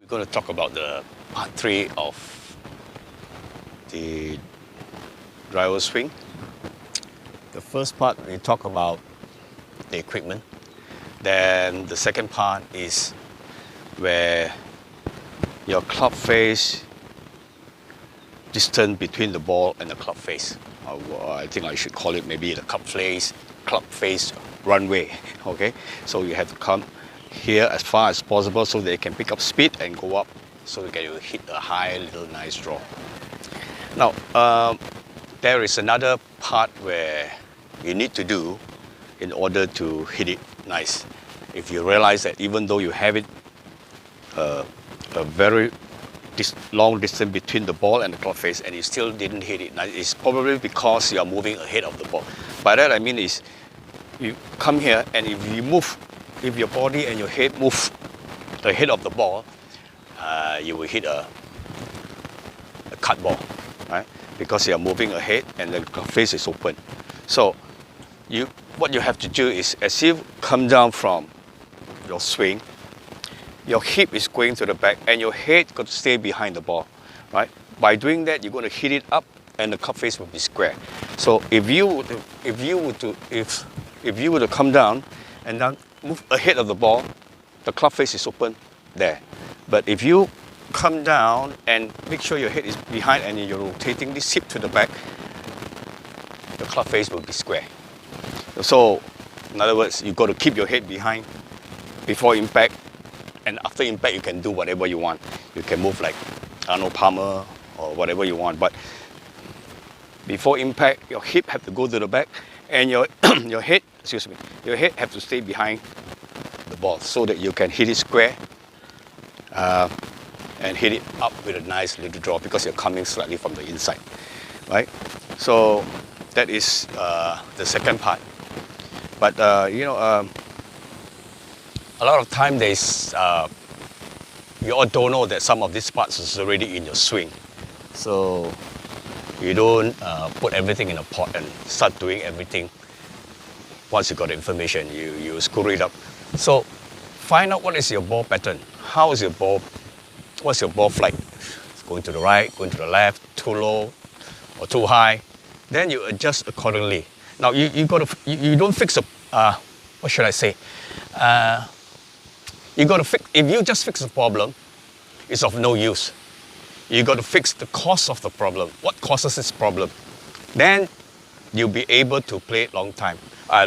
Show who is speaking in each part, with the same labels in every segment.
Speaker 1: We're going to talk about the part 3 of the driver swing. The first part we talk about the equipment. Then the second part is where your club face distance between the ball and the club face. I think I should call it maybe the club face runway. Okay, so you have to come here as far as possible so they can pick up speed and go up so that you hit a high little nice draw. Now there is another part where you need to do in order to hit it nice. If you realize that even though you have it a very long distance between the ball and the club face and you still didn't hit it, it's probably because you are moving ahead of the ball. By that I mean is you come here and if your body and your head move ahead of the ball, you will hit a cut ball, right? Because you are moving ahead and the face is open. So what you have to do is, as you come down from your swing, your hip is going to the back and your head got to stay behind the ball, right? By doing that, you're going to hit it up and the cup face will be square. So if you were to come down and then move ahead of the ball, the club face is open there. But if you come down and make sure your head is behind and you're rotating this hip to the back, the club face will be square. So in other words, you've got to keep your head behind before impact, and after impact you can do whatever you want. You can move like Arnold Palmer or whatever you want, but before impact your hip have to go to the back and your head have to stay behind the ball so that you can hit it square and hit it up with a nice little draw because you're coming slightly from the inside, right? So that is the second part. But a lot of time you all don't know that some of these parts is already in your swing. So you don't put everything in a pot and start doing everything. Once you got the information, you screw it up. So find out what is your ball pattern. How is your ball? What's your ball flight? It's going to the right, going to the left, too low or too high. Then you adjust accordingly. Now you don't fix what should I say? You got to fix. If you just fix the problem, it's of no use. You got to fix the cause of the problem. What causes this problem? Then you'll be able to play it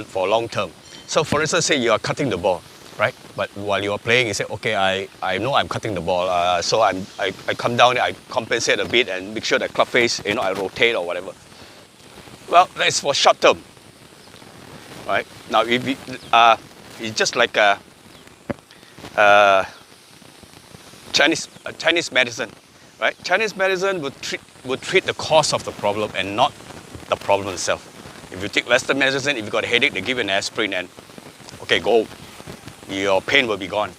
Speaker 1: for long term. So for instance, say you are cutting the ball, right? But while you are playing, you say, okay, I know I'm cutting the ball, so I come down, I compensate a bit and make sure that club face, I rotate or whatever. Well, that's for short term, right? Now, it's just like Chinese medicine, right? Chinese medicine would treat the cause of the problem and not the problem itself. If you take Western medicine, if you got a headache, they give you an aspirin and okay, go. Your pain will be gone.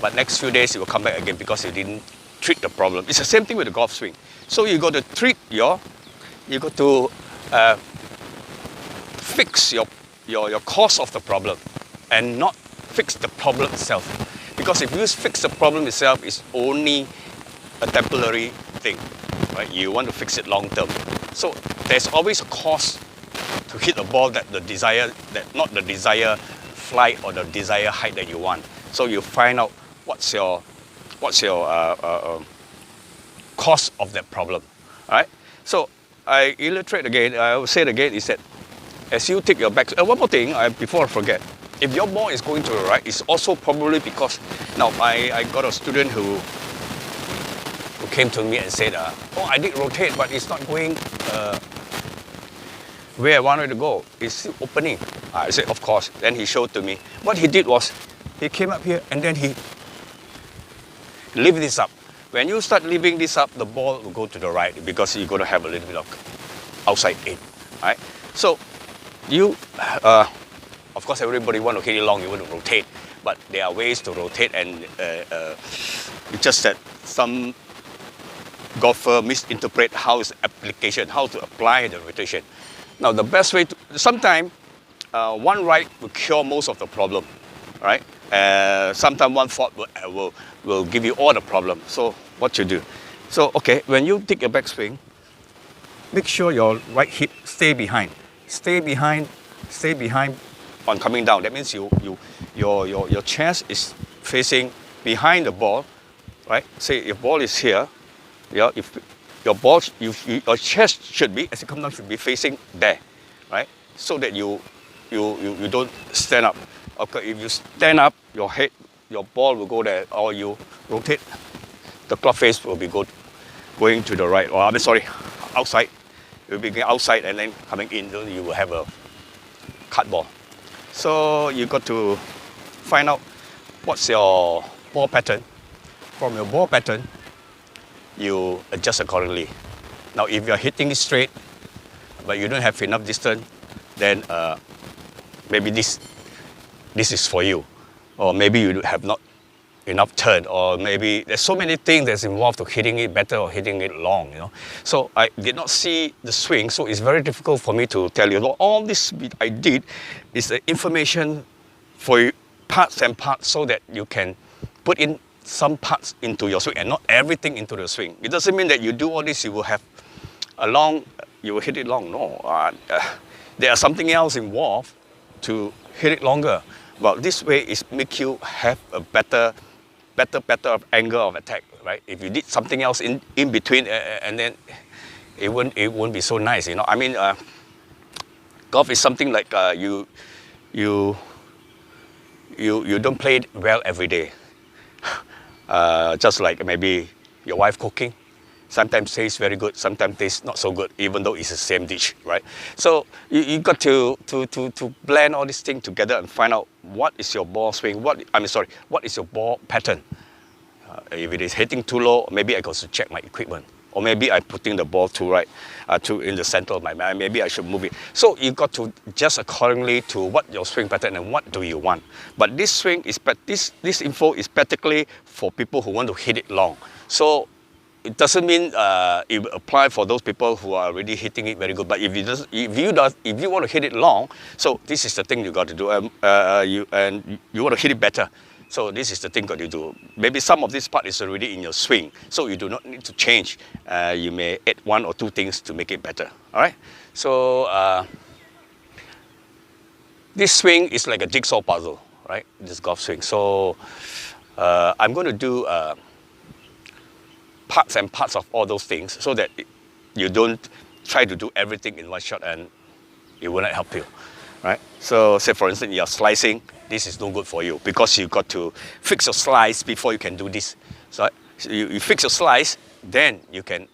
Speaker 1: But next few days, it will come back again because you didn't treat the problem. It's the same thing with the golf swing. So you got to fix your cause of the problem and not fix the problem itself. Because if you fix the problem itself, it's only a temporary thing, right? You want to fix it long term. So there's always a cause to hit a ball not the desired flight or the desired height that you want. So you find out what's your cause of that problem, all right? So I illustrate again. I will say it again is that as you take your back. One more thing before I forget. If your ball is going to the right, it's also probably because now I got a student who came to me and said, I did rotate, but it's not going where I wanted to go. It's still opening. I said, of course. Then he showed to me. What he did was, he came up here and then he lifted this up. When you start lifting this up, the ball will go to the right because you're going to have a little bit of outside in, right? So of course, everybody want to hit it long, you want to rotate, but there are ways to rotate, and it's just that some golfer misinterpret how to apply the rotation. Now, the best way sometimes one right will cure most of the problem, right? Sometimes one fault will give you all the problem. So what you do? So okay, when you take a backswing, make sure your right hip stay behind. Stay behind, stay behind on coming down. That means your chest is facing behind the ball, right? Say your ball is here, yeah, if your ball, your chest should be, as you come down, should be facing there, right? So that you don't stand up. Okay, if you stand up, your head, your ball will go there, or you rotate, the club face will be going to the right, or outside. It will be going outside and then coming in, so you will have a cut ball. So you got to find out what's your ball pattern. From your ball pattern, you adjust accordingly. Now, if you're hitting it straight, but you don't have enough distance, then maybe this is for you. Or maybe you have not enough turn, or maybe there's so many things that's involved to hitting it better or hitting it long, you know. So I did not see the swing, so it's very difficult for me to tell you. All this I did is the information for you, parts and parts, so that you can put in some parts into your swing and not everything into the swing. It doesn't mean that you do all this, you will have you will hit it long. No, there are something else involved to hit it longer. Well, this way is make you have a better angle of attack, right? If you did something else in between, and then it won't be so nice, you know. I mean, golf is something like you don't play it well every day. Just like maybe your wife cooking, sometimes tastes very good, sometimes tastes not so good, even though it's the same dish, right? So you got to blend all these things together and find out what is your ball swing, what is your ball pattern. If it is hitting too low, maybe I got to check my equipment. Or maybe I'm putting the ball too in the center of my mind. Maybe I should move it. So you got to adjust accordingly to what your swing pattern and what do you want. But this swing is, this info is particularly for people who want to hit it long. So it doesn't mean it will apply for those people who are already hitting it very good. But if you want to hit it long, so this is the thing you got to do. You want to hit it better. So this is the thing that you do. Maybe some of this part is already in your swing, so you do not need to change. You may add one or two things to make it better. All right. So this swing is like a jigsaw puzzle, right? This golf swing. So I'm going to do parts and parts of all those things, so that you don't try to do everything in one shot, and it will not help you. Right? So say for instance, you're slicing, this is no good for you because you got to fix your slice before you can do this. So you fix your slice, then you can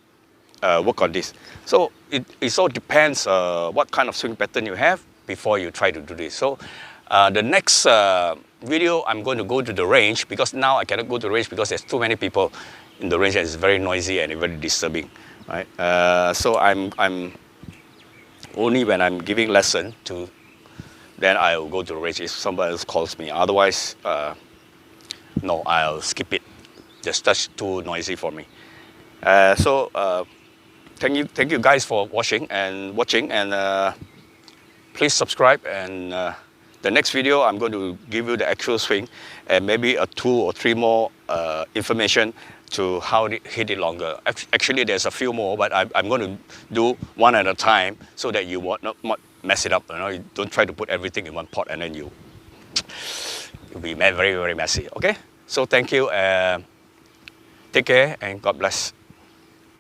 Speaker 1: work on this. So it all depends what kind of swing pattern you have before you try to do this. So the next video, I'm going to go to the range, because now I cannot go to the range because there's too many people in the range and it's very noisy and very disturbing. Right? So I'm only when I'm giving lesson then I'll go to the range if somebody else calls me. Otherwise, no, I'll skip it. Just that's too noisy for me. So thank you guys for watching, and please subscribe. And the next video, I'm going to give you the actual swing and maybe 2 or 3 more information to how to hit it longer. Actually, there's a few more, but I'm going to do one at a time so that you will not mess it up. You know, you don't try to put everything in one pot and then you'll be very, very messy. Okay? So thank you. Take care and God bless.